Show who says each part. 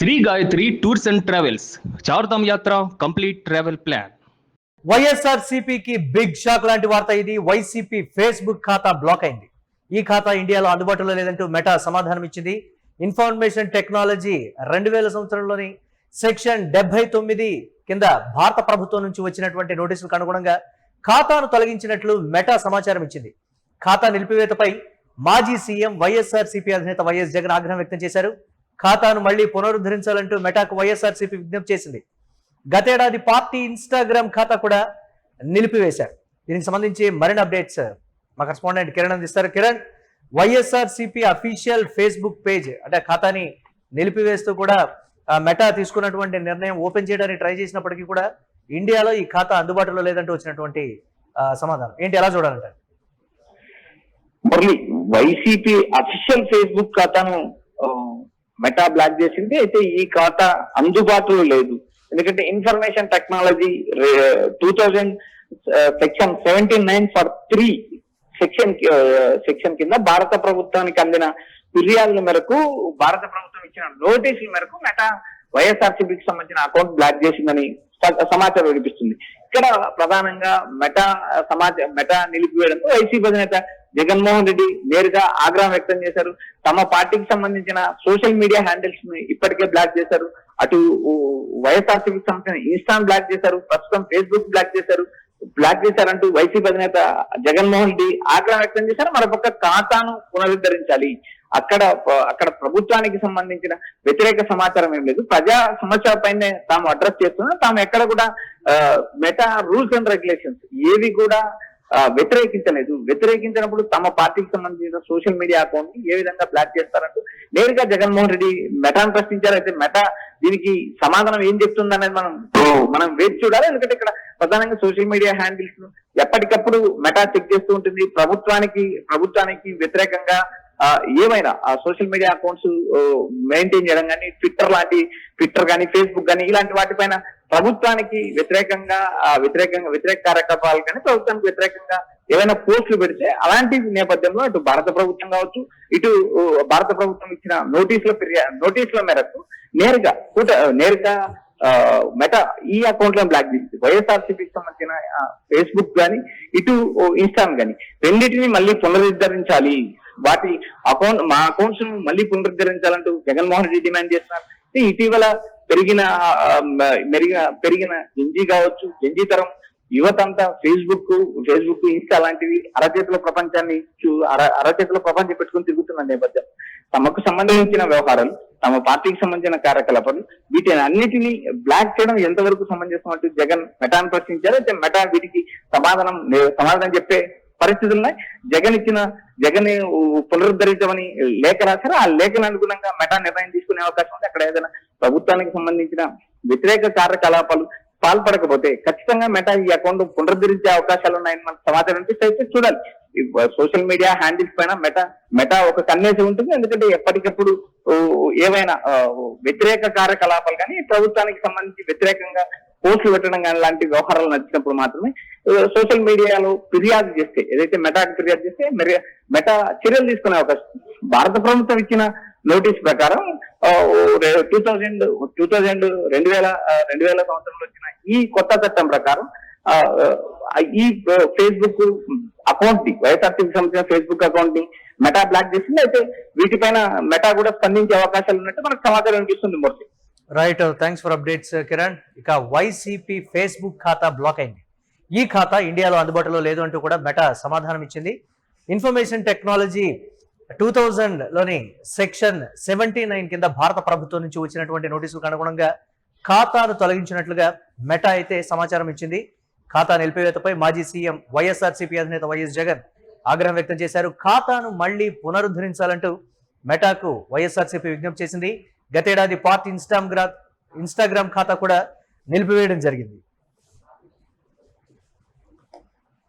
Speaker 1: Shri Gayatri tours and travels Chardham యాత్ర complete travel plan.
Speaker 2: వైఎస్ఆర్సీపీకి big shock లాంటి వార్త ఇది. వైసీపీ ఫేస్బుక్ ఖాతా బ్లాక్ అయింది. ఈ ఖాతా ఇండియాలో అందుబాటులో లేదంటూ మెటా సమాధానం ఇచ్చింది. ఇన్ఫర్మేషన్ టెక్నాలజీ 2000 సంవత్సరంలోని సెక్షన్ 79 కింద భారత ప్రభుత్వం నుంచి వచ్చినటువంటి నోటీసులకు అనుగుణంగా ఖాతాను తొలగించినట్లు మెటా సమాచారం ఇచ్చింది. ఖాతా నిలిపివేతపై మాజీ సీఎం వైఎస్ఆర్సీపీ అధినేత వైఎస్ జగన్ ఆగ్రహం వ్యక్తం చేశారు. ఖాతాను మళ్లీ పునరుద్ధరించాలంటూ మెటాకు వైఎస్ఆర్సీపీ విజ్ఞప్తి చేసింది. గతేడాది పార్టీ ఇన్స్టాగ్రామ్ ఖాతా కూడా నిలిపివేశారు. దీనికి సంబంధించి మరిన్ని అప్డేట్స్ మా కరెస్పాండెంట్ కిరణ్ అందిస్తారు. Kiran, YSRCP official Facebook page అంటే ఖాతాని నిలిపివేస్తూ కూడా మెటా తీసుకున్నటువంటి నిర్ణయం ఓపెన్ చేయడానికి ట్రై చేసినప్పటికీ కూడా ఇండియాలో ఈ ఖాతా అందుబాటులో లేదంటూ వచ్చినటువంటి సమాధానం ఏంటి, ఎలా చూడాలంటారు?
Speaker 3: మురళి, వైసీపీ అఫీషియల్ ఫేస్బుక్ ఖాతాను మెటా బ్లాక్ చేసింది. అయితే ఈ ఖాతా అందుబాటులో లేదు. ఎందుకంటే information technology 2000 section 79 for 3 section కింద భారత ప్రభుత్వానికి అందిన ఫిర్యాదుల మేరకు భారత ప్రభుత్వం ఇచ్చిన నోటీసుల మేరకు మెటా వైఎస్ఆర్సీపీకి సంబంధించిన అకౌంట్ బ్లాక్ చేసిందని సమాచారం వినిపిస్తుంది. ఇక్కడ ప్రధానంగా మెటా నిలిపివేయడంతో వైసీపీ అధినేత జగన్మోహన్ రెడ్డి నేరుగా ఆగ్రహం వ్యక్తం చేశారు. తమ పార్టీకి సంబంధించిన సోషల్ మీడియా హ్యాండిల్స్ ని ఇప్పటికే బ్లాక్ చేశారు. అటు వైఎస్ఆర్సీపీకి సంబంధించిన ఇన్స్టాన్ బ్లాక్ చేశారు, ప్రస్తుతం ఫేస్బుక్ బ్లాక్ చేశారంటూ వైసీపీ అధినేత జగన్మోహన్ రెడ్డి ఆగ్రహం వ్యక్తం చేశారు. మరోపక్క ఖాతాను పునరుద్ధరించాలి, అక్కడ ప్రభుత్వానికి సంబంధించిన వ్యతిరేక సమాచారం ఏం లేదు, ప్రజా సమస్యలపైనే తాము అడ్రస్ చేస్తున్నాం, తాము ఎక్కడ కూడా మెటా రూల్స్ అండ్ రెగ్యులేషన్స్ ఏవి కూడా వ్యతిరేకించినప్పుడు తమ పార్టీకి సంబంధించిన సోషల్ మీడియా అకౌంట్ ని ఏ విధంగా బ్లాక్ చేస్తారంటూ నేరుగా జగన్మోహన్ రెడ్డి మెటాను ప్రశ్నించారు. అయితే మెటా దీనికి సమాధానం ఏం చెప్తుందనేది మనం వేచి చూడాలి. ఎందుకంటే ఇక్కడ ప్రధానంగా సోషల్ మీడియా హ్యాండిల్స్ ను ఎప్పటికప్పుడు మెటా చెక్ చేస్తూ ఉంటుంది. ప్రభుత్వానికి వ్యతిరేకంగా ఏమైనా సోషల్ మీడియా అకౌంట్స్ మెయింటైన్ చేయడం కానీ, ట్విట్టర్ కానీ, ఫేస్బుక్ కానీ ఇలాంటి వాటిపైన ప్రభుత్వానికి వ్యతిరేక కార్యకలాపాలు కానీ, ప్రభుత్వానికి వ్యతిరేకంగా ఏవైనా పోస్టులు పెడితే అలాంటి నేపథ్యంలో అటు భారత ప్రభుత్వం కావచ్చు, ఇటు భారత ప్రభుత్వం ఇచ్చిన నోటీసుల మేరకు నేరుగా మెటా ఈ అకౌంట్ లో బ్లాక్ చేసింది. వైఎస్ఆర్సీపీకి సంబంధించిన ఫేస్బుక్ గానీ, ఇటు ఇన్స్టాగ్రామ్ గానీ రెండింటిని మళ్ళీ పునరుద్ధరించాలి, మా అకౌంట్స్ మళ్ళీ పునరుద్ధరించాలంటూ జగన్మోహన్ రెడ్డి డిమాండ్ చేస్తున్నారు. ఇటీవల పెరిగిన జెంజీ తరం యువత అంతా ఫేస్బుక్, ఇన్స్టా లాంటివి అరచేతుల ప్రపంచం పెట్టుకుని తిరుగుతున్న నేపథ్యం తమకు సంబంధించిన వ్యవహారాలు, తమ పార్టీకి సంబంధించిన కార్యకలాపాలు వీటిని అన్నిటినీ బ్లాక్ చేయడం ఎంతవరకు సమంజసం అంటూ జగన్ మెటాను ప్రశ్నించారు. అయితే మెటా వీటికి సమాధానం చెప్పే పరిస్థితులున్నాయి. జగన్ పునరుద్ధరించమని లేఖ రాశారు. ఆ లేఖను అనుగుణంగా మెటా నిర్ణయం తీసుకునే అవకాశం ఉంది. అక్కడ ఏదైనా ప్రభుత్వానికి సంబంధించిన వ్యతిరేక కార్యకలాపాలు పాల్పడకపోతే ఖచ్చితంగా మెటా ఈ అకౌంట్ పునరుద్ధరించే అవకాశాలు ఉన్నాయని మనకు సమాచారం అనిపిస్తే చూడాలి. సోషల్ మీడియా హ్యాండిల్స్ పైన మెటా ఒక కన్నేసి ఉంటుంది. ఎందుకంటే ఎప్పటికప్పుడు ఏవైనా వ్యతిరేక కార్యకలాపాలు కానీ, ప్రభుత్వానికి సంబంధించి వ్యతిరేకంగా పోస్టులు పెట్టడం కానీ లాంటి వ్యవహారాలు నచ్చినప్పుడు మాత్రమే సోషల్ మీడియాలో ఫిర్యాదు చేస్తే, ఏదైతే మెటాకి ఫిర్యాదు చేస్తే మెటా చర్యలు తీసుకునే అవకాశం. భారత ప్రభుత్వం ఇచ్చిన నోటీస్ ప్రకారం 2000 సంవత్సరంలో వచ్చిన ఈ కొత్త చట్టం ప్రకారం ఈ ఫేస్బుక్ అకౌంట్ ని, వైఎస్ఆర్సీకి సంబంధించిన ఫేస్బుక్ అకౌంట్ ని మెటా బ్లాక్ చేసింది. అయితే వీటిపైన మెటా కూడా స్పందించే అవకాశాలు ఉన్నట్టు మనకు సమాచారం అనిపిస్తుంది. Murthy,
Speaker 2: right, thanks for updates Kiran. ఇక వైసీపీ ఫేస్బుక్ ఖాతా బ్లాక్ అయింది. ఈ ఖాతా ఇండియాలో అందుబాటులో లేదు అంటూ కూడా మెటా సమాధానం ఇచ్చింది. ఇన్ఫర్మేషన్ టెక్నాలజీ 2000లోని సెక్షన్ 79 కింద భారత ప్రభుత్వం నుంచి వచ్చినటువంటి నోటీసులకు అనుగుణంగా ఖాతాను తొలగించినట్లుగా మెటా అయితే సమాచారం ఇచ్చింది. ఖాతా నిలిపివేతపై మాజీ సీఎం వైఎస్ఆర్సీపీ అధినేత వైఎస్ జగన్ ఆగ్రహం వ్యక్తం చేశారు. ఖాతాను మళ్లీ పునరుద్ధరించాలంటూ మెటాకు వైఎస్ఆర్సీపీ విజ్ఞప్తి చేసింది. గతేడాది పార్టీ ఇన్స్టాగ్రామ్ ఖాతా కూడా నిలిపివేయడం జరిగింది.